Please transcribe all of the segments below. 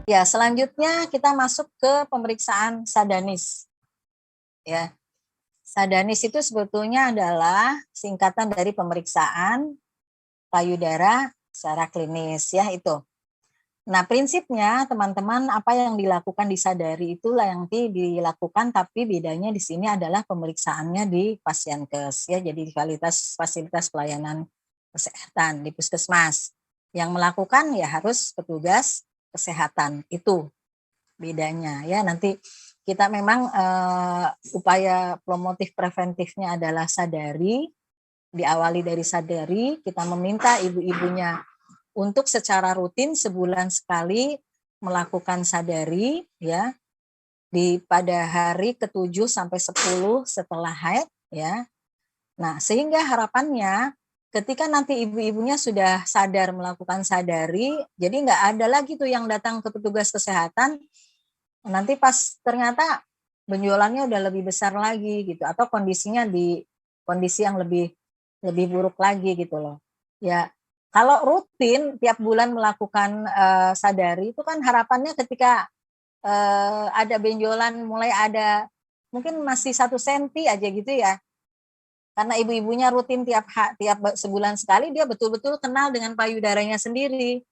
Ya, selanjutnya kita masuk ke pemeriksaan sadanis. Ya, sadanis itu sebetulnya adalah singkatan dari pemeriksaan payudara secara klinis ya itu. Nah, prinsipnya teman-teman apa yang dilakukan di Sadari itulah yang dilakukan, tapi bedanya di sini adalah pemeriksaannya di Pasienkes ya, jadi di fasilitas pelayanan kesehatan di puskesmas. Yang melakukan ya harus petugas kesehatan, itu bedanya ya. Nanti kita memang upaya promotif preventifnya adalah Sadari, diawali dari Sadari, kita meminta ibu-ibunya untuk secara rutin sebulan sekali melakukan Sadari ya pada hari ke-7 sampai 10 setelah haid ya. Nah, sehingga harapannya ketika nanti ibu-ibunya sudah sadar melakukan Sadari, jadi nggak ada lagi tuh yang datang ke petugas kesehatan nanti pas ternyata benjolannya udah lebih besar lagi gitu, atau kondisinya di kondisi yang lebih buruk lagi gitu loh. Ya, kalau rutin tiap bulan melakukan Sadari itu kan harapannya ketika ada benjolan mulai ada mungkin masih 1 senti aja gitu ya. Karena ibu-ibunya rutin tiap sebulan sekali, dia betul-betul kenal dengan payudaranya sendiri.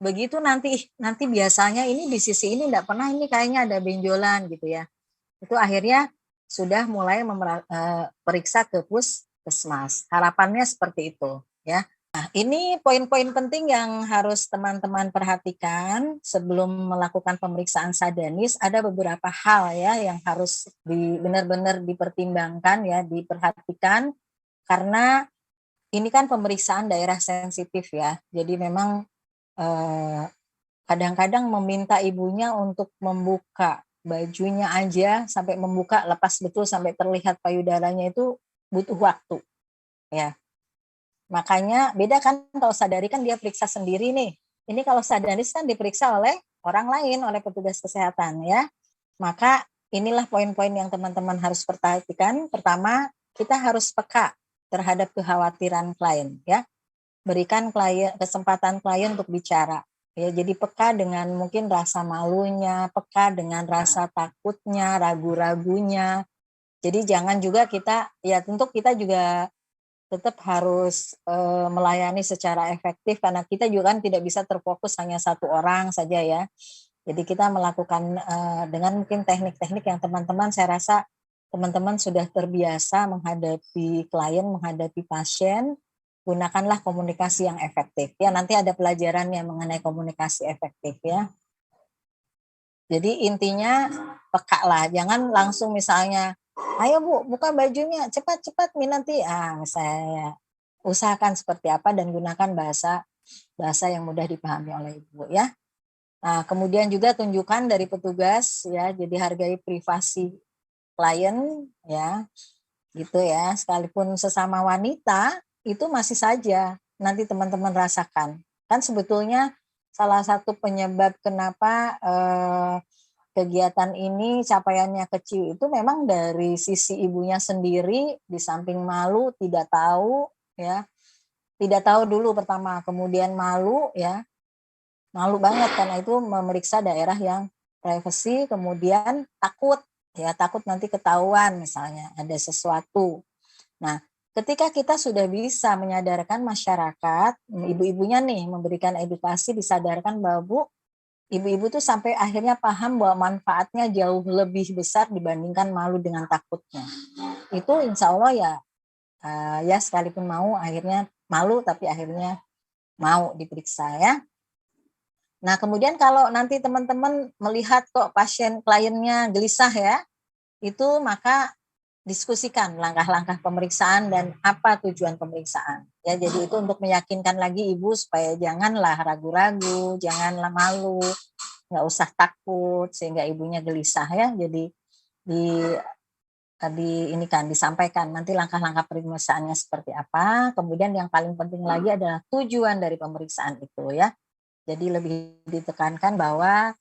Begitu nanti biasanya ini di sisi ini enggak pernah, ini kayaknya ada benjolan gitu ya. Itu akhirnya sudah mulai periksa ke puskesmas. Harapannya seperti itu ya. Nah, ini poin-poin penting yang harus teman-teman perhatikan sebelum melakukan pemeriksaan sadanis. Ada beberapa hal ya yang harus benar-benar dipertimbangkan ya, diperhatikan, karena ini kan pemeriksaan daerah sensitif ya. Jadi memang kadang-kadang meminta ibunya untuk membuka bajunya aja sampai membuka lepas betul sampai terlihat payudaranya itu butuh waktu ya. Makanya beda kan kalau Sadari kan dia periksa sendiri nih. Ini kalau Sadanis kan diperiksa oleh orang lain, oleh petugas kesehatan ya. Maka inilah poin-poin yang teman-teman harus perhatikan. Pertama, kita harus peka terhadap kekhawatiran klien ya. Berikan kesempatan klien untuk bicara. Ya, jadi peka dengan mungkin rasa malunya, peka dengan rasa takutnya, ragu-ragunya. Jadi jangan juga kita, ya tentu kita juga tetap harus melayani secara efektif, karena kita juga kan tidak bisa terfokus hanya satu orang saja ya. Jadi kita melakukan dengan mungkin teknik-teknik yang teman-teman, saya rasa teman-teman sudah terbiasa menghadapi klien, menghadapi pasien. Gunakanlah komunikasi yang efektif ya. Nanti ada pelajaran yang mengenai komunikasi efektif ya. Jadi intinya peka lah, jangan langsung misalnya, ayo Bu, buka bajunya, cepat-cepat Minanti. Saya usahakan seperti apa dan gunakan bahasa yang mudah dipahami oleh Ibu ya. Nah, kemudian juga tunjukkan dari petugas ya, jadi hargai privasi klien ya, gitu ya. Sekalipun sesama wanita itu masih saja nanti teman-teman rasakan. Kan sebetulnya salah satu penyebab kenapa kegiatan ini capaiannya kecil itu memang dari sisi ibunya sendiri, di samping malu, tidak tahu ya. Tidak tahu dulu pertama, kemudian malu ya. Malu banget karena itu memeriksa daerah yang privasi, kemudian takut ya, takut nanti ketahuan misalnya ada sesuatu. Nah, ketika kita sudah bisa menyadarkan masyarakat, ibu-ibunya nih memberikan edukasi, disadarkan bahwa Bu, ibu-ibu tuh sampai akhirnya paham bahwa manfaatnya jauh lebih besar dibandingkan malu dengan takutnya. Itu insya Allah ya, ya sekalipun mau akhirnya malu tapi akhirnya mau diperiksa ya. Nah, kemudian kalau nanti teman-teman melihat kok pasien kliennya gelisah ya, itu maka diskusikan langkah-langkah pemeriksaan dan apa tujuan pemeriksaan. Ya, jadi itu untuk meyakinkan lagi ibu supaya janganlah ragu-ragu, janganlah malu, nggak usah takut sehingga ibunya gelisah ya. Jadi ini kan disampaikan nanti langkah-langkah pemeriksaannya seperti apa. Kemudian yang paling penting lagi adalah tujuan dari pemeriksaan itu ya. Jadi lebih ditekankan bahwa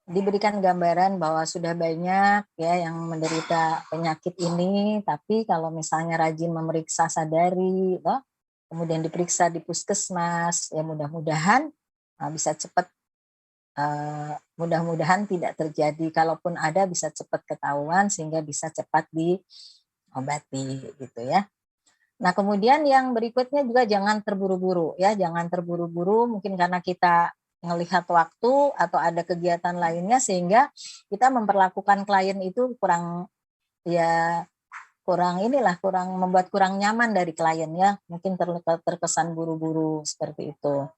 diberikan gambaran bahwa sudah banyak ya yang menderita penyakit ini, tapi kalau misalnya rajin memeriksa Sadari, kemudian diperiksa di puskesmas, ya mudah-mudahan bisa cepat mudah-mudahan tidak terjadi. Kalaupun ada bisa cepat ketahuan sehingga bisa cepat diobati gitu ya. Nah, kemudian yang berikutnya juga jangan terburu-buru ya, jangan terburu-buru mungkin karena kita melihat waktu atau ada kegiatan lainnya sehingga kita memperlakukan klien itu kurang membuat kurang nyaman dari klien ya, mungkin terkesan buru-buru seperti itu.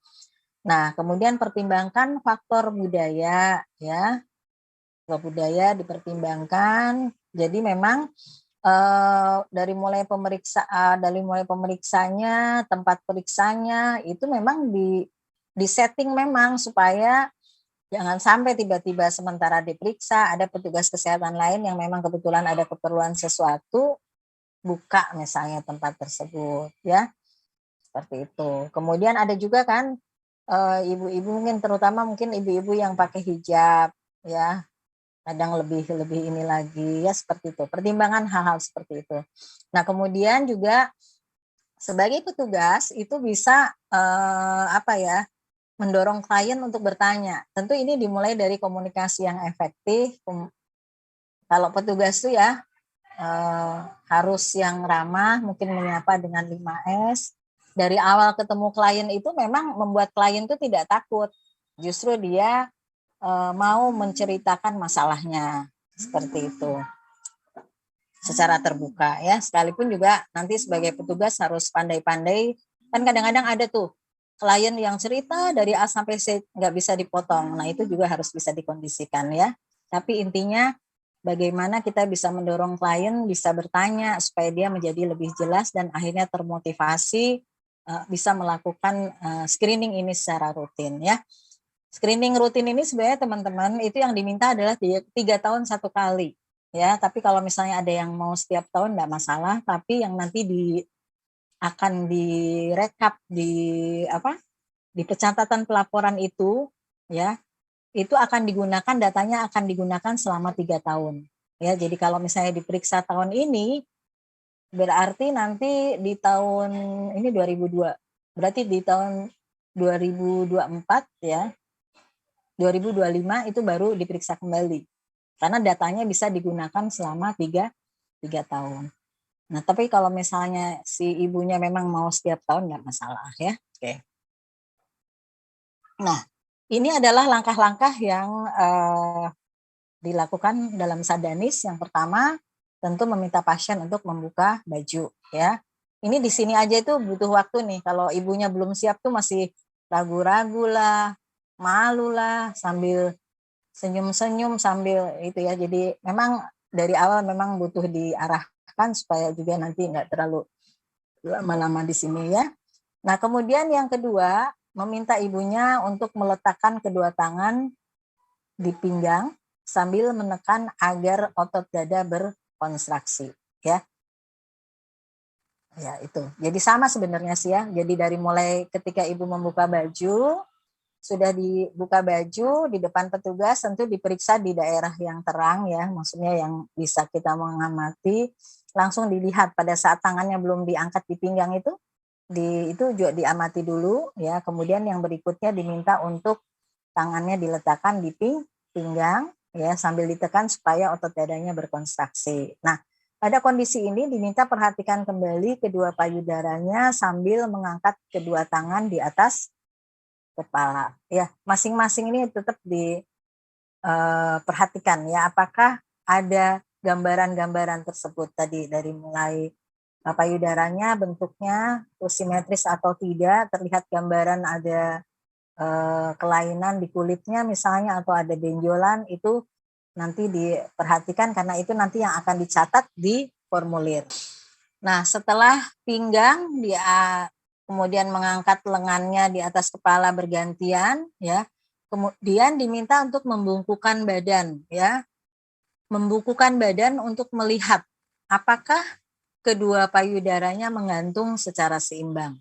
Nah, kemudian pertimbangkan faktor budaya ya, faktor budaya dipertimbangkan. Jadi memang dari mulai pemeriksanya, tempat periksanya itu memang di setting memang supaya jangan sampai tiba-tiba sementara diperiksa ada petugas kesehatan lain yang memang kebetulan ada keperluan sesuatu buka misalnya tempat tersebut ya, seperti itu. Kemudian ada juga kan ibu-ibu mungkin ibu-ibu yang pakai hijab ya, kadang lebih ini lagi ya, seperti itu. Pertimbangan hal-hal seperti itu. Nah, kemudian juga sebagai petugas itu bisa mendorong klien untuk bertanya. Tentu ini dimulai dari komunikasi yang efektif. Kalau petugas itu ya harus yang ramah, mungkin menyapa dengan 5S. Dari awal ketemu klien itu memang membuat klien itu tidak takut. Justru dia mau menceritakan masalahnya seperti itu secara terbuka ya. Sekalipun juga nanti sebagai petugas harus pandai-pandai, kan kadang-kadang ada tuh klien yang cerita dari A sampai Z nggak bisa dipotong. Nah, itu juga harus bisa dikondisikan ya. Tapi intinya bagaimana kita bisa mendorong klien bisa bertanya supaya dia menjadi lebih jelas dan akhirnya termotivasi bisa melakukan screening ini secara rutin ya. Screening rutin ini sebenarnya teman-teman itu yang diminta adalah 3 tahun 1 kali ya. Tapi kalau misalnya ada yang mau setiap tahun enggak masalah, tapi yang nanti akan direkap di pencatatan pelaporan itu ya, itu akan digunakan, datanya akan digunakan selama 3 tahun ya. Jadi kalau misalnya diperiksa tahun ini berarti nanti di tahun ini 2002, berarti di tahun 2024 ya, 2025 itu baru diperiksa kembali. Karena datanya bisa digunakan selama 3 tahun. Nah, tapi kalau misalnya si ibunya memang mau setiap tahun nggak masalah ya. Oke. Nah, ini adalah langkah-langkah yang dilakukan dalam sadanis. Yang pertama, tentu meminta pasien untuk membuka baju ya. Ini di sini aja itu butuh waktu nih. Kalau ibunya belum siap tuh masih ragu-ragu lah, malu lah, sambil senyum-senyum sambil itu ya. Jadi memang dari awal memang butuh diarahkan supaya juga nanti nggak terlalu lama-lama di sini ya. Nah, kemudian yang kedua, meminta ibunya untuk meletakkan kedua tangan di pinggang sambil menekan agar otot dada berkontraksi ya. Ya, itu. Jadi sama sebenarnya sih ya. Jadi dari mulai ketika ibu membuka baju, sudah dibuka baju di depan petugas, tentu diperiksa di daerah yang terang ya, maksudnya yang bisa kita mengamati, langsung dilihat pada saat tangannya belum diangkat di pinggang itu juga diamati dulu ya. Kemudian yang berikutnya diminta untuk tangannya diletakkan di pinggang ya, sambil ditekan supaya otot dadanya berkontraksi. Nah, pada kondisi ini diminta perhatikan kembali kedua payudaranya sambil mengangkat kedua tangan di atas kepala ya. Masing-masing ini tetap diperhatikan ya, apakah ada gambaran-gambaran tersebut tadi, dari mulai payudaranya bentuknya simetris atau tidak, terlihat gambaran ada kelainan di kulitnya misalnya atau ada benjolan, itu nanti diperhatikan karena itu nanti yang akan dicatat di formulir. Nah, setelah pinggang dia kemudian mengangkat lengannya di atas kepala bergantian ya. Kemudian diminta untuk membungkukkan badan ya. Membungkukkan badan untuk melihat apakah kedua payudaranya menggantung secara seimbang.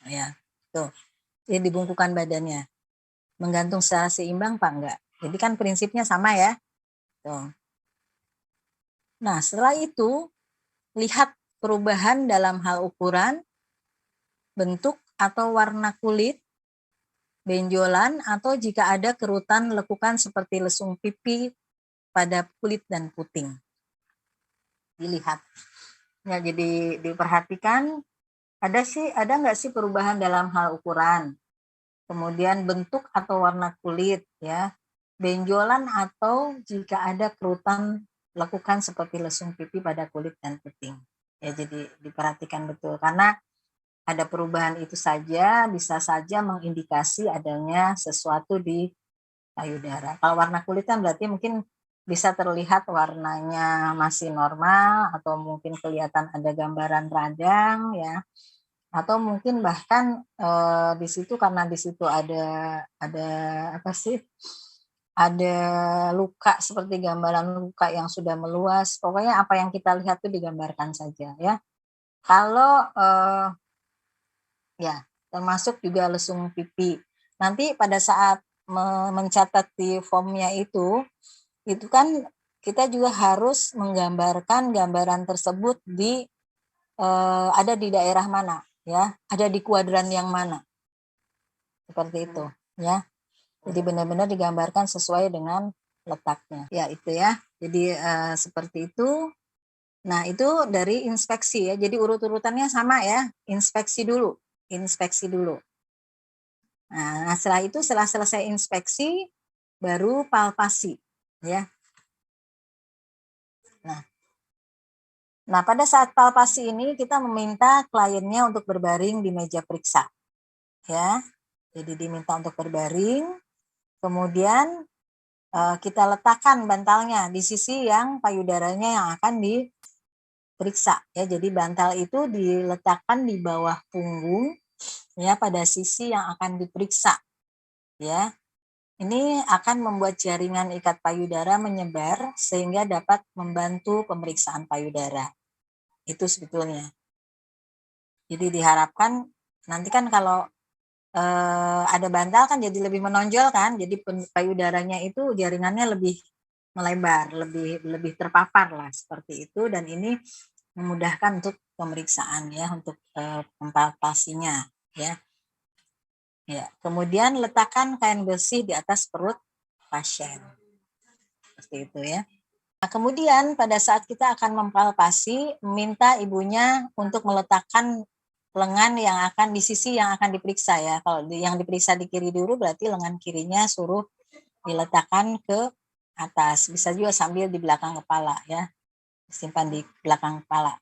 Ya, tuh. Jadi dibungkukkan badannya. Menggantung secara seimbang Pak enggak? Jadi kan prinsipnya sama ya. Tuh. Nah, setelah itu lihat perubahan dalam hal ukuran, bentuk atau warna kulit benjolan, atau jika ada kerutan lekukan seperti lesung pipi pada kulit dan puting. Dilihat. Ya, jadi diperhatikan ada nggak sih perubahan dalam hal ukuran, kemudian bentuk atau warna kulit, ya, benjolan atau jika ada kerutan lekukan seperti lesung pipi pada kulit dan puting. Ya, jadi diperhatikan betul karena ada perubahan itu saja bisa saja mengindikasi adanya sesuatu di payudara. Kalau warna kulit kan berarti mungkin bisa terlihat warnanya masih normal atau mungkin kelihatan ada gambaran radang, ya, atau mungkin bahkan di situ karena di situ ada apa sih, ada luka seperti gambaran luka yang sudah meluas. Pokoknya apa yang kita lihat itu digambarkan saja, ya. Kalau ya, termasuk juga lesung pipi. Nanti pada saat mencatat di formnya itu kan kita juga harus menggambarkan gambaran tersebut di ada di daerah mana, ya, ada di kuadran yang mana, seperti itu, ya. Jadi benar-benar digambarkan sesuai dengan letaknya, ya, itu ya. Jadi seperti itu. Nah, itu dari inspeksi, ya. Jadi urut-urutannya sama, ya. Inspeksi dulu. Nah, setelah selesai inspeksi baru palpasi, ya. Nah, pada saat palpasi ini kita meminta kliennya untuk berbaring di meja periksa, ya. Jadi diminta untuk berbaring, kemudian kita letakkan bantalnya di sisi yang payudaranya yang akan diperiksa, ya. Jadi bantal itu diletakkan di bawah punggung, ya, pada sisi yang akan diperiksa, ya. Ini akan membuat jaringan ikat payudara menyebar sehingga dapat membantu pemeriksaan payudara. Itu sebetulnya. Jadi diharapkan nanti kan kalau ada bantal kan jadi lebih menonjol kan, jadi payudaranya itu jaringannya lebih melebar, lebih terpapar lah seperti itu, dan ini memudahkan untuk pemeriksaan, ya, untuk palpasinya, ya. Ya, kemudian letakkan kain bersih di atas perut pasien. Seperti itu, ya. Nah, kemudian pada saat kita akan mempalpasi, minta ibunya untuk meletakkan lengan yang akan di sisi yang akan diperiksa, ya. Kalau yang diperiksa di kiri dulu berarti lengan kirinya suruh diletakkan ke atas. Bisa juga sambil di belakang kepala, ya. Simpan di belakang kepala.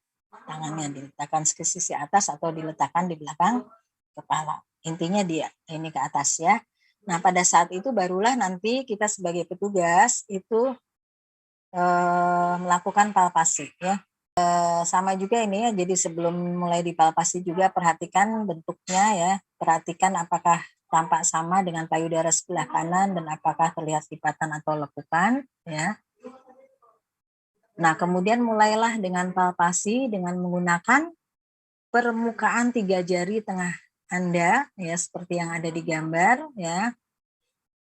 Tangannya diletakkan ke sisi atas atau diletakkan di belakang kepala. Intinya dia ini ke atas, ya. Nah, pada saat itu barulah nanti kita sebagai petugas itu melakukan palpasi, ya. Sama juga ini, ya, jadi sebelum mulai dipalpasi juga perhatikan bentuknya, ya. Perhatikan apakah tampak sama dengan payudara sebelah kanan dan apakah terlihat lipatan atau lekukan, ya. Nah, kemudian mulailah dengan palpasi dengan menggunakan permukaan 3 jari tengah Anda, ya, seperti yang ada di gambar, ya.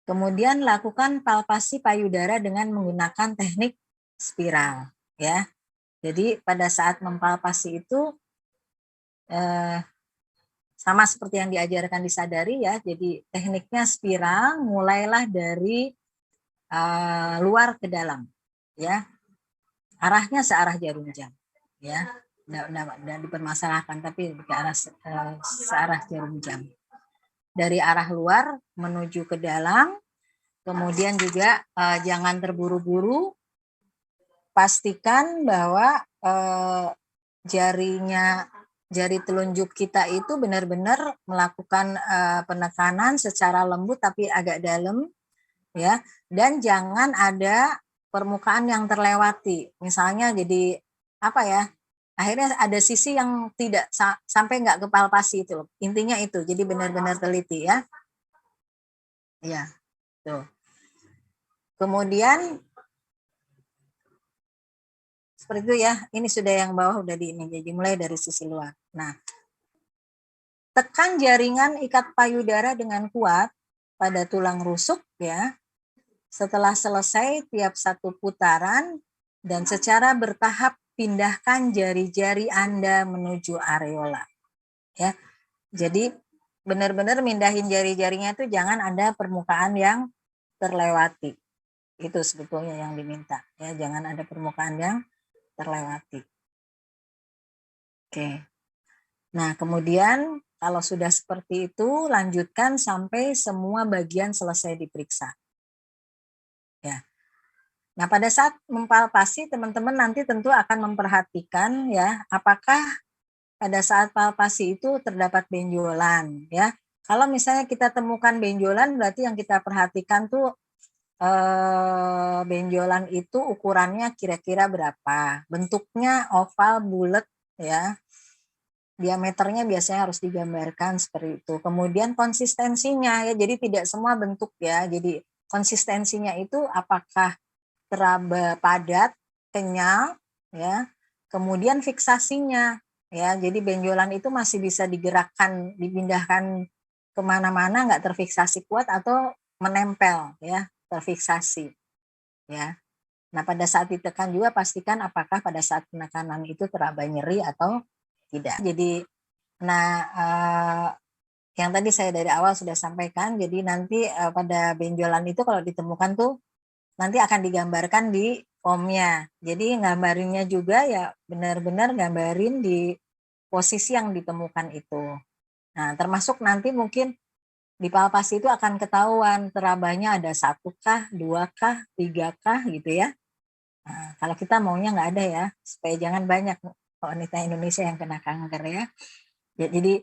Kemudian lakukan palpasi payudara dengan menggunakan teknik spiral, ya. Jadi pada saat mempalpasi itu sama seperti yang diajarkan di Sadari, ya. Jadi tekniknya spiral, mulailah dari luar ke dalam, ya. Arahnya searah jarum jam, ya. Tidak dipermasalahkan, tapi ke arah searah jarum jam. Dari arah luar menuju ke dalam, kemudian juga jangan terburu-buru. Pastikan bahwa jari telunjuk kita itu benar-benar melakukan penekanan secara lembut tapi agak dalam, ya, dan jangan ada permukaan yang terlewati. Misalnya jadi apa, ya? Akhirnya ada sisi yang tidak sampai nggak ke palpasi itu loh. Intinya itu. Jadi benar-benar teliti, ya. Ya, tuh. Kemudian seperti itu, ya. Ini sudah yang bawah udah di ini. Jadi mulai dari sisi luar. Nah, tekan jaringan ikat payudara dengan kuat pada tulang rusuk, ya. Setelah selesai tiap satu putaran dan secara bertahap pindahkan jari-jari Anda menuju areola, ya. Jadi benar-benar mindahin jari-jarinya itu jangan ada permukaan yang terlewati. Itu sebetulnya yang diminta ya, jangan ada permukaan yang terlewati. Oke. Nah, kemudian kalau sudah seperti itu, lanjutkan sampai semua bagian selesai diperiksa. Ya. Nah, pada saat mempalpasi, teman-teman nanti tentu akan memperhatikan ya, apakah pada saat palpasi itu terdapat benjolan ya. Kalau misalnya kita temukan benjolan, berarti yang kita perhatikan tuh benjolan itu ukurannya kira-kira berapa, bentuknya oval, bulat ya, diameternya biasanya harus digambarkan seperti itu. Kemudian konsistensinya ya, jadi tidak semua bentuk ya, jadi konsistensinya itu apakah teraba padat, kenyal ya, kemudian fiksasinya ya, jadi benjolan itu masih bisa digerakkan, dipindahkan kemana-mana, nggak terfiksasi kuat atau menempel ya, terfiksasi ya. Nah, pada saat ditekan juga pastikan apakah pada saat penekanan itu teraba nyeri atau tidak. Jadi, nah yang tadi saya dari awal sudah sampaikan, jadi nanti pada benjolan itu kalau ditemukan tuh nanti akan digambarkan di formnya. Jadi gambarinnya juga ya benar-benar gambarin di posisi yang ditemukan itu. Nah, termasuk nanti mungkin di palpasi itu akan ketahuan terabanya ada 1 kah, 2 kah, 3 kah gitu ya. Nah, kalau kita maunya nggak ada ya, supaya jangan banyak wanita Indonesia yang kena kanker ya. Jadi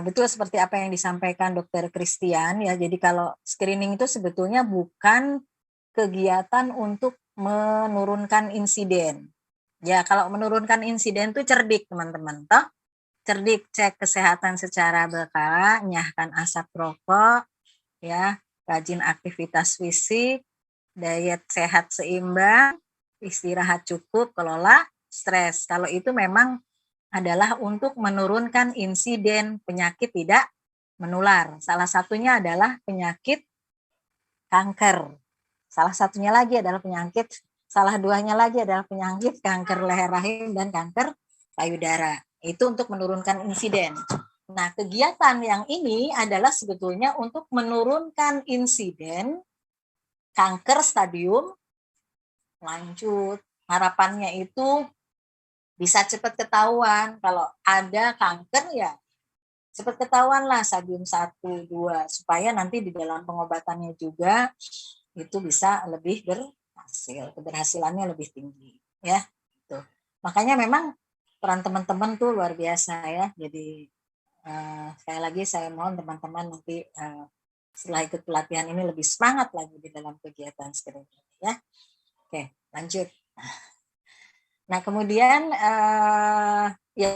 betul seperti apa yang disampaikan Dokter Christian ya. Jadi kalau screening itu sebetulnya bukan kegiatan untuk menurunkan insiden. Ya, kalau menurunkan insiden itu cerdik teman-teman. Toh, cerdik cek kesehatan secara berkala, nyahkan asap rokok, ya, rajin aktivitas fisik, diet sehat seimbang, istirahat cukup, kelola stres. Kalau itu memang adalah untuk menurunkan insiden penyakit tidak menular. Salah satunya adalah penyakit kanker. Salah satunya lagi adalah penyakit, salah duanya lagi adalah penyakit kanker leher rahim dan kanker payudara. Itu untuk menurunkan insiden. Nah, kegiatan yang ini adalah sebetulnya untuk menurunkan insiden kanker stadium lanjut. Harapannya itu bisa cepat ketahuan. Kalau ada kanker ya cepat ketahuan lah stadium 1, 2 supaya nanti di dalam pengobatannya juga itu bisa lebih berhasil, keberhasilannya lebih tinggi ya. Gitu. Makanya memang peran teman-teman tuh luar biasa ya. Jadi sekali lagi saya mohon teman-teman nanti setelah ikut pelatihan ini lebih semangat lagi di dalam kegiatan screening ya. Oke, lanjut. Nah, kemudian ya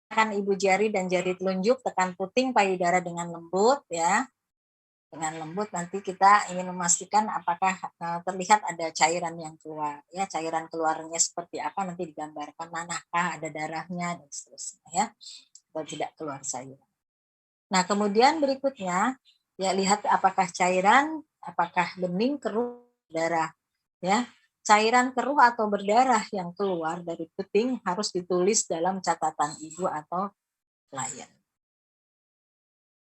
kan ibu jari dan jari telunjuk tekan puting payudara dengan lembut ya. Dengan lembut nanti kita ingin memastikan apakah terlihat ada cairan yang keluar ya, cairan keluarnya seperti apa nanti digambarkan, manakah ada darahnya dan seterusnya ya, atau tidak keluar cairan. Nah, kemudian berikutnya ya lihat apakah cairan, apakah bening, keruh, darah ya. Cairan keruh atau berdarah yang keluar dari puting harus ditulis dalam catatan ibu atau klien.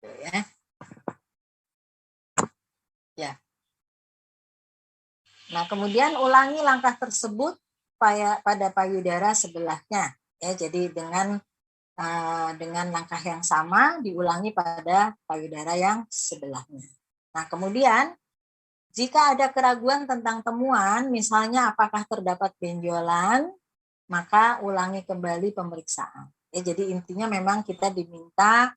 Ya. Ya. Nah, kemudian ulangi langkah tersebut pada payudara sebelahnya. Ya, jadi dengan langkah yang sama diulangi pada payudara yang sebelahnya. Nah, kemudian jika ada keraguan tentang temuan, misalnya apakah terdapat benjolan, maka ulangi kembali pemeriksaan. Ya, jadi intinya memang kita diminta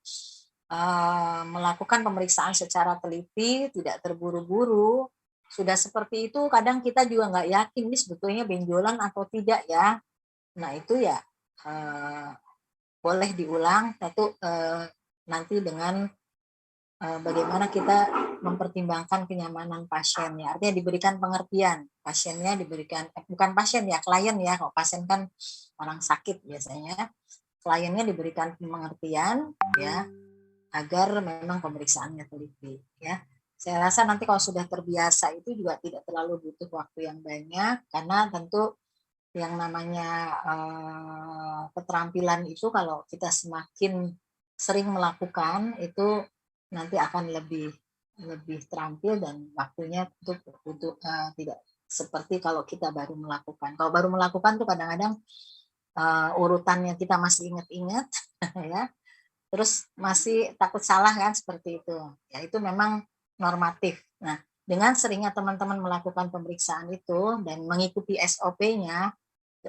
melakukan pemeriksaan secara teliti, tidak terburu-buru. Sudah seperti itu, kadang kita juga nggak yakin ini sebetulnya benjolan atau tidak ya. Nah itu ya boleh diulang, satu nanti dengan bagaimana kita mempertimbangkan kenyamanan pasien ya. Artinya diberikan pengertian, pasiennya diberikan, bukan pasien ya, klien ya. Kalau pasien kan orang sakit biasanya, kliennya diberikan pengertian ya, agar memang pemeriksaannya teliti ya. Saya rasa nanti kalau sudah terbiasa itu juga tidak terlalu butuh waktu yang banyak, karena tentu yang namanya keterampilan itu kalau kita semakin sering melakukan itu nanti akan lebih terampil dan waktunya untuk tidak seperti kalau kita baru melakukan. Kalau baru melakukan tuh kadang-kadang urutannya kita masih ingat-ingat ya, terus masih takut salah kan, seperti itu. Ya itu memang normatif. Nah, dengan seringnya teman-teman melakukan pemeriksaan itu dan mengikuti SOP-nya,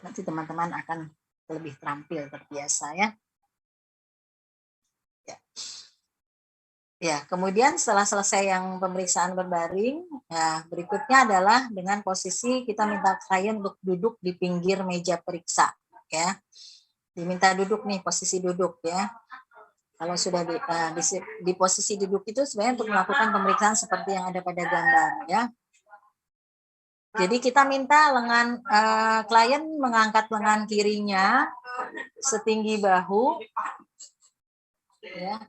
nanti teman-teman akan lebih terampil, terbiasa ya. Ya, kemudian setelah selesai yang pemeriksaan berbaring, ya, berikutnya adalah dengan posisi kita minta klien untuk duduk di pinggir meja periksa, ya. Diminta duduk nih, posisi duduk ya. Kalau sudah di posisi duduk itu sebenarnya untuk melakukan pemeriksaan seperti yang ada pada gambar, ya. Jadi kita minta lengan klien mengangkat lengan kirinya setinggi bahu, ya.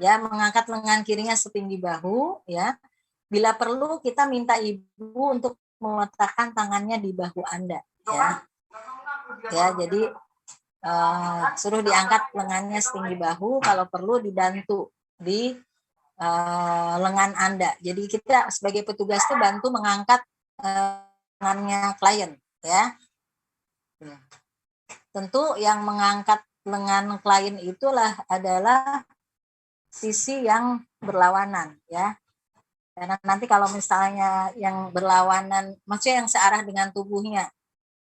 Ya, mengangkat lengan kirinya setinggi bahu, ya. Bila perlu kita minta ibu untuk meletakkan tangannya di bahu Anda, ya. Ya, jadi suruh diangkat lengannya setinggi bahu, kalau perlu dibantu di lengan Anda. Jadi kita sebagai petugas itu bantu mengangkat lengannya klien, ya. Tentu yang mengangkat lengan klien itulah adalah sisi yang berlawanan, ya. Karena nanti kalau misalnya yang berlawanan, maksudnya yang searah dengan tubuhnya,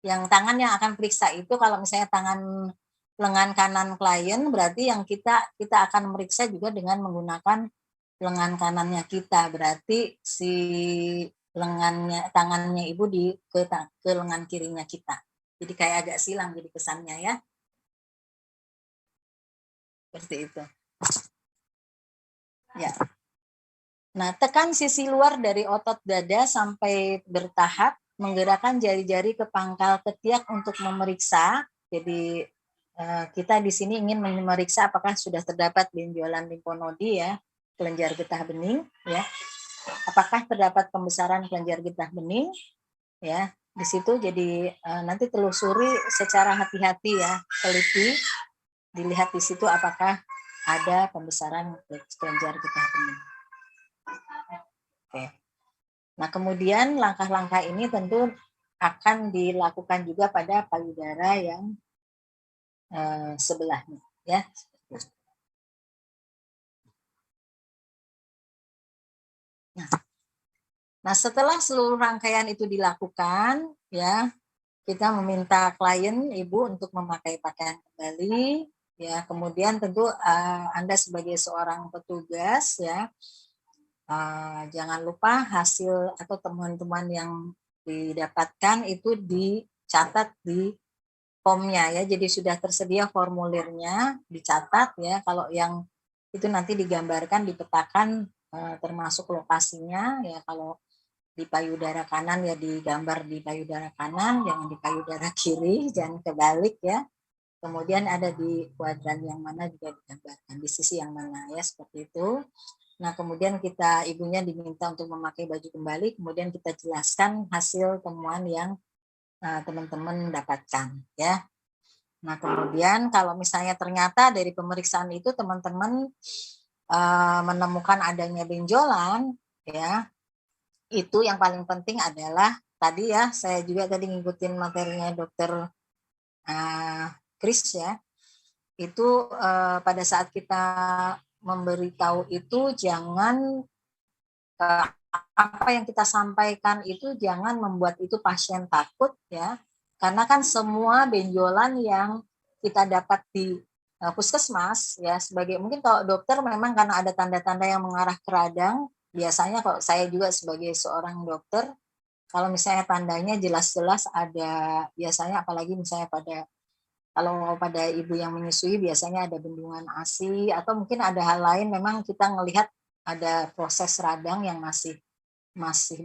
yang tangan yang akan periksa itu kalau misalnya tangan lengan kanan klien, berarti yang kita akan meriksa juga dengan menggunakan lengan kanannya kita, berarti si tangannya ibu ke lengan kirinya kita. Jadi kayak agak silang jadi kesannya, ya. Seperti itu. Ya. Nah, tekan sisi luar dari otot dada sampai bertahap, menggerakkan jari-jari ke pangkal ketiak untuk memeriksa. Jadi kita di sini ingin memeriksa apakah sudah terdapat benjolan limfonodi, ya, kelenjar getah bening, ya. Apakah terdapat pembesaran kelenjar getah bening, ya. Di situ jadi nanti telusuri secara hati-hati, ya, teliti, dilihat di situ apakah ada pembesaran kelenjar getah bening. Oke. Nah, kemudian langkah-langkah ini tentu akan dilakukan juga pada payudara yang sebelahnya, ya. Nah, setelah seluruh rangkaian itu dilakukan, ya, kita meminta klien ibu untuk memakai pakaian kembali, ya. Kemudian tentu Anda sebagai seorang petugas, ya, jangan lupa hasil atau temuan-temuan yang didapatkan itu dicatat di formnya, ya. Jadi sudah tersedia formulirnya, dicatat, ya. Kalau yang itu nanti digambarkan, dipetakan termasuk lokasinya, ya. Kalau di payudara kanan ya digambar di payudara kanan, jangan di payudara kiri, jangan kebalik, ya. Kemudian ada di kuadran yang mana juga digambarkan di sisi yang mana, ya, seperti itu. Nah, kemudian ibunya diminta untuk memakai baju kembali, kemudian kita jelaskan hasil temuan yang teman-teman dapatkan, ya. Nah, kemudian kalau misalnya ternyata dari pemeriksaan itu teman-teman menemukan adanya benjolan, ya, itu yang paling penting adalah tadi, ya, saya juga tadi ngikutin materinya dokter Chris, ya. Itu pada saat kita memberitahu itu jangan apa yang kita sampaikan itu jangan membuat itu pasien takut, ya. Karena kan semua benjolan yang kita dapat di puskesmas, ya, sebagai mungkin kalau dokter memang karena ada tanda-tanda yang mengarah ke radang, biasanya kalau saya juga sebagai seorang dokter, kalau misalnya tandanya jelas-jelas ada, biasanya apalagi misalnya kalau pada ibu yang menyusui biasanya ada bendungan ASI atau mungkin ada hal lain, memang kita melihat ada proses radang yang masih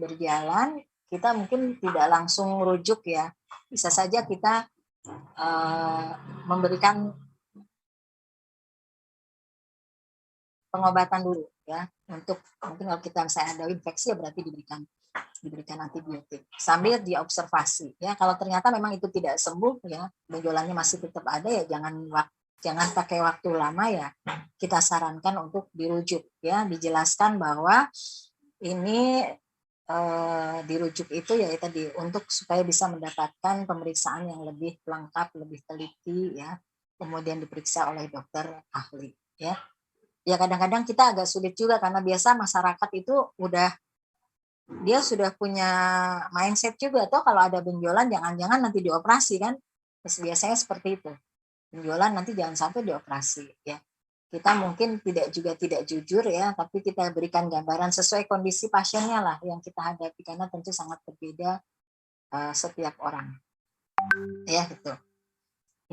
berjalan, kita mungkin tidak langsung rujuk, ya. Bisa saja kita memberikan pengobatan dulu, ya, untuk mungkin kalau kita misalnya ada infeksi, ya berarti diberikan antibiotik sambil diobservasi, ya. Kalau ternyata memang itu tidak sembuh, ya, benjolannya masih tetap ada, ya jangan jangan pakai waktu lama ya, kita sarankan untuk dirujuk ya, dijelaskan bahwa ini dirujuk itu ya tadi untuk supaya bisa mendapatkan pemeriksaan yang lebih lengkap, lebih teliti ya, kemudian diperiksa oleh dokter ahli ya. Ya kadang-kadang kita agak sulit juga karena biasa masyarakat itu dia sudah punya mindset juga tuh kalau ada benjolan jangan-jangan nanti dioperasi kan. Terus biasanya seperti itu. Benjolan nanti jangan sampai dioperasi ya. Kita mungkin tidak jujur ya, tapi kita berikan gambaran sesuai kondisi pasiennya lah yang kita hadapi karena tentu sangat berbeda setiap orang. Ya gitu.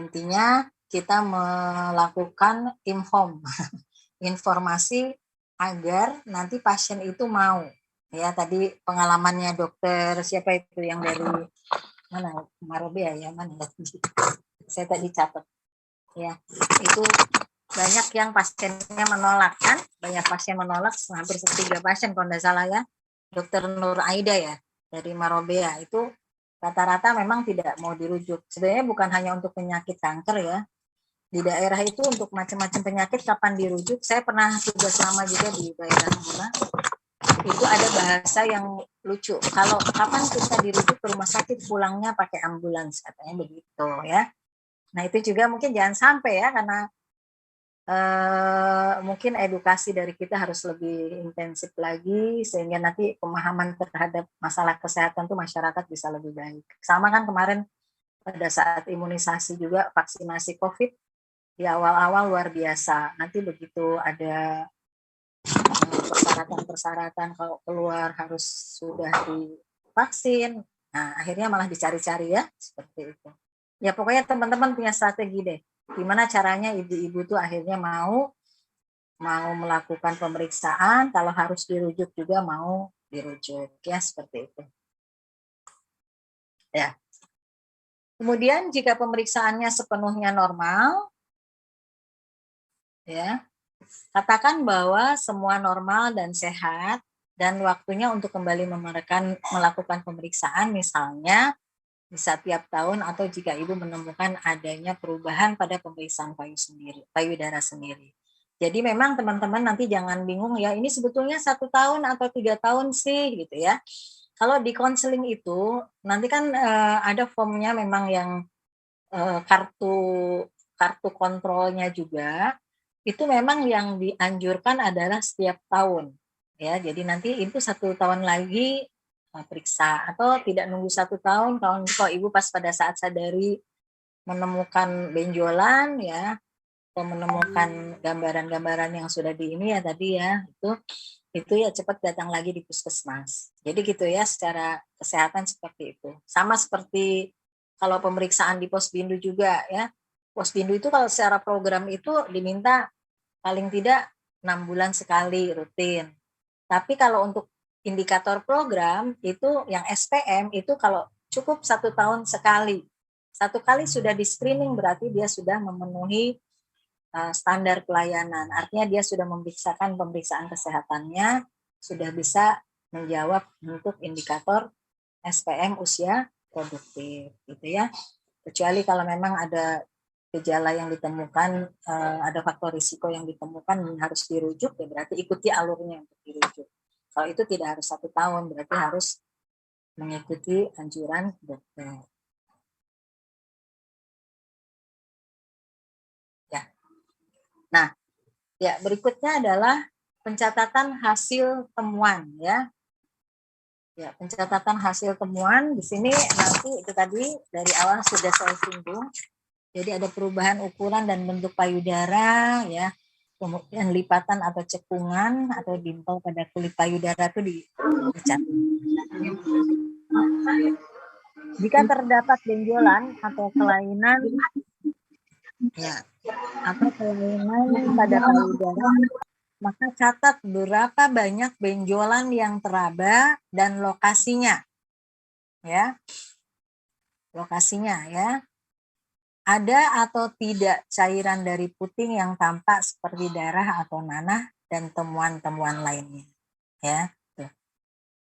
Intinya kita melakukan inform informasi agar nanti pasien itu mau. Ya tadi pengalamannya dokter siapa itu yang dari mana Marobea ya mana saya tadi catat ya itu banyak yang pasiennya menolak kan, banyak pasien menolak, hampir 3 pasien kalau tidak salah ya, dokter Nur Aida ya dari Marobea itu rata-rata memang tidak mau dirujuk. Sebenarnya bukan hanya untuk penyakit kanker ya, di daerah itu untuk macam-macam penyakit kapan dirujuk. Saya pernah tugas lama juga di daerah sana, itu ada bahasa yang lucu, kalau kapan kita dirujuk ke rumah sakit pulangnya pakai ambulans katanya begitu ya. Nah itu juga mungkin jangan sampai ya karena mungkin edukasi dari kita harus lebih intensif lagi sehingga nanti pemahaman terhadap masalah kesehatan tuh masyarakat bisa lebih baik. Sama kan kemarin pada saat imunisasi juga vaksinasi COVID di awal-awal luar biasa. Nanti begitu ada persyaratan-persyaratan kalau keluar harus sudah divaksin. Nah, akhirnya malah dicari-cari ya, seperti itu. Ya pokoknya teman-teman punya strategi deh. Gimana caranya ibu-ibu tuh akhirnya mau melakukan pemeriksaan, kalau harus dirujuk juga mau dirujuk ya, seperti itu. Ya. Kemudian jika pemeriksaannya sepenuhnya normal, ya, katakan bahwa semua normal dan sehat dan waktunya untuk kembali melakukan pemeriksaan misalnya bisa tiap tahun atau jika ibu menemukan adanya perubahan pada pemeriksaan payudara sendiri. Jadi memang teman-teman nanti jangan bingung ya, ini sebetulnya 1 tahun atau 3 tahun sih gitu ya. Kalau di konseling itu nanti kan ada formnya memang yang kartu kontrolnya juga itu memang yang dianjurkan adalah setiap tahun ya. Jadi nanti itu 1 tahun lagi periksa atau tidak nunggu 1 tahun kalau ibu pas pada saat sadari menemukan benjolan ya atau menemukan gambaran-gambaran yang sudah di ini ya tadi ya itu ya cepat datang lagi di puskesmas. Jadi gitu ya secara kesehatan seperti itu. Sama seperti kalau pemeriksaan di Posbindu juga ya. Posbindu itu kalau secara program itu diminta paling tidak 6 bulan sekali rutin. Tapi kalau untuk indikator program itu yang SPM itu kalau cukup 1 tahun sekali. 1 kali sudah di screening berarti dia sudah memenuhi standar pelayanan. Artinya dia sudah memeriksakan pemeriksaan kesehatannya, sudah bisa menjawab untuk indikator SPM usia produktif gitu ya. Kecuali kalau memang ada gejala yang ditemukan, ada faktor risiko yang ditemukan yang harus dirujuk, ya berarti ikuti alurnya untuk dirujuk. Kalau itu tidak harus 1 tahun, berarti harus mengikuti anjuran dokter. Ya. Nah, ya berikutnya adalah pencatatan hasil temuan ya. Ya, pencatatan hasil temuan di sini nanti itu tadi dari awal sudah saya singgung. Jadi ada perubahan ukuran dan bentuk payudara ya. Kemudian lipatan atau cekungan atau dimple pada kulit payudara itu dicatat. Jika terdapat benjolan atau kelainan ya atau kelainan pada payudara, maka catat berapa banyak benjolan yang teraba dan lokasinya. Ya. Lokasinya ya. Ada atau tidak cairan dari puting yang tampak seperti darah atau nanah dan temuan-temuan lainnya. Ya. Tuh.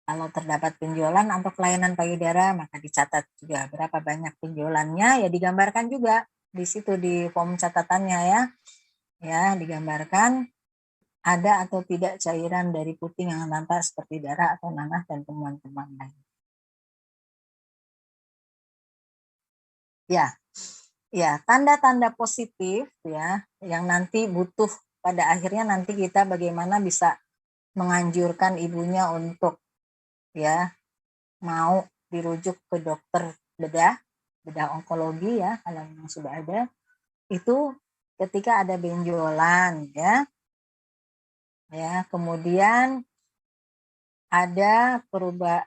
Kalau terdapat benjolan atau kelainan payudara, maka dicatat juga berapa banyak benjolannya, ya digambarkan juga di situ di form catatannya ya. Ya, digambarkan ada atau tidak cairan dari puting yang nampak seperti darah atau nanah dan temuan-temuan lain. Ya, ya, tanda-tanda positif ya yang nanti butuh pada akhirnya nanti kita bagaimana bisa menganjurkan ibunya untuk ya mau dirujuk ke dokter bedah onkologi ya kalau memang sudah ada, itu ketika ada benjolan ya kemudian ada perubahan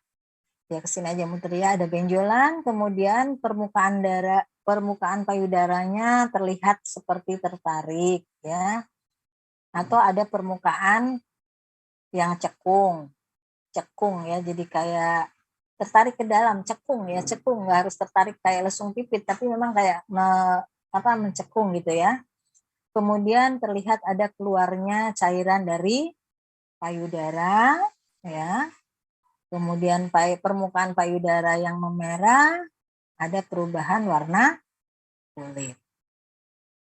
ya kesini aja muter ya, ada benjolan, kemudian permukaan payudaranya terlihat seperti tertarik ya, atau ada permukaan yang cekung ya, jadi kayak tertarik ke dalam, cekung, nggak harus tertarik kayak lesung pipit, tapi memang kayak mencekung gitu ya. Kemudian terlihat ada keluarnya cairan dari payudara ya. Kemudian permukaan payudara yang memerah, ada perubahan warna kulit.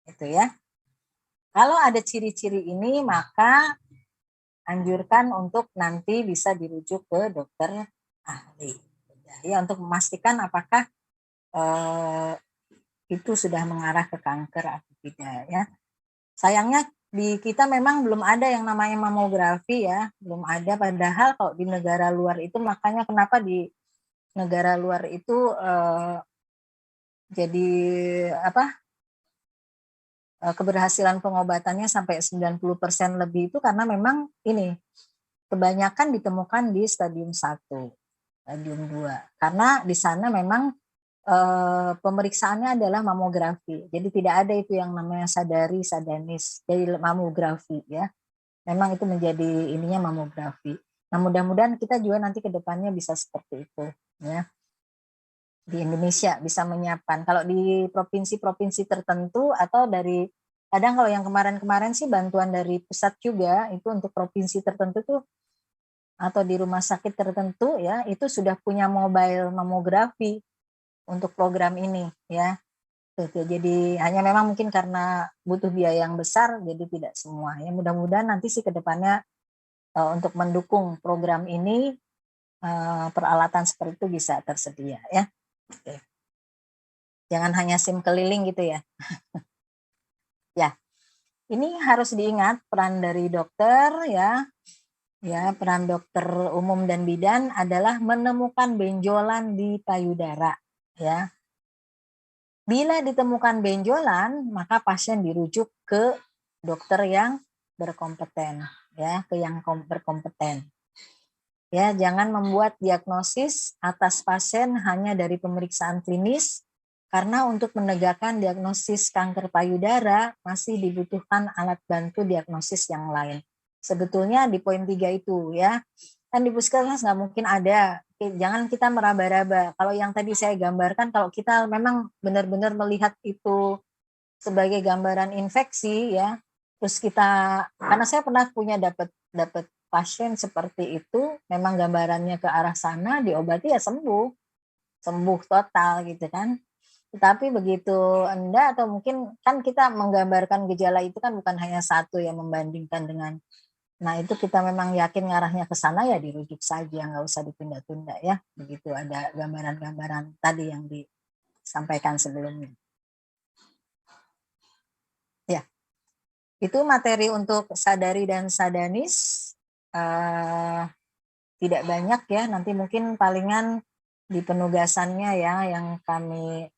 Itu ya. Kalau ada ciri-ciri ini maka anjurkan untuk nanti bisa dirujuk ke dokter ahli. Ya, untuk memastikan apakah itu sudah mengarah ke kanker atau tidak ya. Sayangnya di kita memang belum ada yang namanya mamografi ya, belum ada, padahal kalau di negara luar itu, makanya kenapa di negara luar itu jadi keberhasilan pengobatannya sampai 90% lebih itu karena memang ini kebanyakan ditemukan di stadium 1, stadium 2. Karena di sana memang pemeriksaannya adalah mamografi. Jadi tidak ada itu yang namanya sadanis, jadi mamografi ya. Memang itu menjadi ininya mamografi. Nah, mudah-mudahan kita juga nanti ke depannya bisa seperti itu ya. Di Indonesia bisa menyiapkan. Kalau di provinsi-provinsi tertentu atau dari kadang kalau yang kemarin-kemarin sih bantuan dari pusat juga itu untuk provinsi tertentu tuh atau di rumah sakit tertentu ya itu sudah punya mobile mamografi untuk program ini ya. Tuh, jadi hanya memang mungkin karena butuh biaya yang besar jadi tidak semua ya. Mudah-mudahan nanti sih ke depannya untuk mendukung program ini peralatan seperti itu bisa tersedia ya. Oke. Jangan hanya SIM keliling gitu ya. Ya, ini harus diingat peran dari dokter ya. Ya, peran dokter umum dan bidan adalah menemukan benjolan di payudara ya. Bila ditemukan benjolan, maka pasien dirujuk ke dokter yang berkompeten ya, ke yang berkompeten. Ya, jangan membuat diagnosis atas pasien hanya dari pemeriksaan klinis, karena untuk menegakkan diagnosis kanker payudara masih dibutuhkan alat bantu diagnosis yang lain. Sebetulnya di poin 3 itu ya, kan di puskesmas nggak mungkin ada. Jangan kita meraba-raba. Kalau yang tadi saya gambarkan, kalau kita memang benar-benar melihat itu sebagai gambaran infeksi ya, terus kita, karena saya pernah punya dapat pasien seperti itu, memang gambarannya ke arah sana, diobati ya sembuh total gitu kan. Tetapi begitu enggak, atau mungkin kan kita menggambarkan gejala itu kan bukan hanya satu yang membandingkan dengan, nah itu kita memang yakin ngarahnya ke sana ya dirujuk saja, nggak usah ditunda-tunda ya. Begitu ada gambaran-gambaran tadi yang disampaikan sebelumnya. Ya, itu materi untuk sadari dan sadanis. Tidak banyak ya, nanti mungkin palingan di penugasannya ya yang kami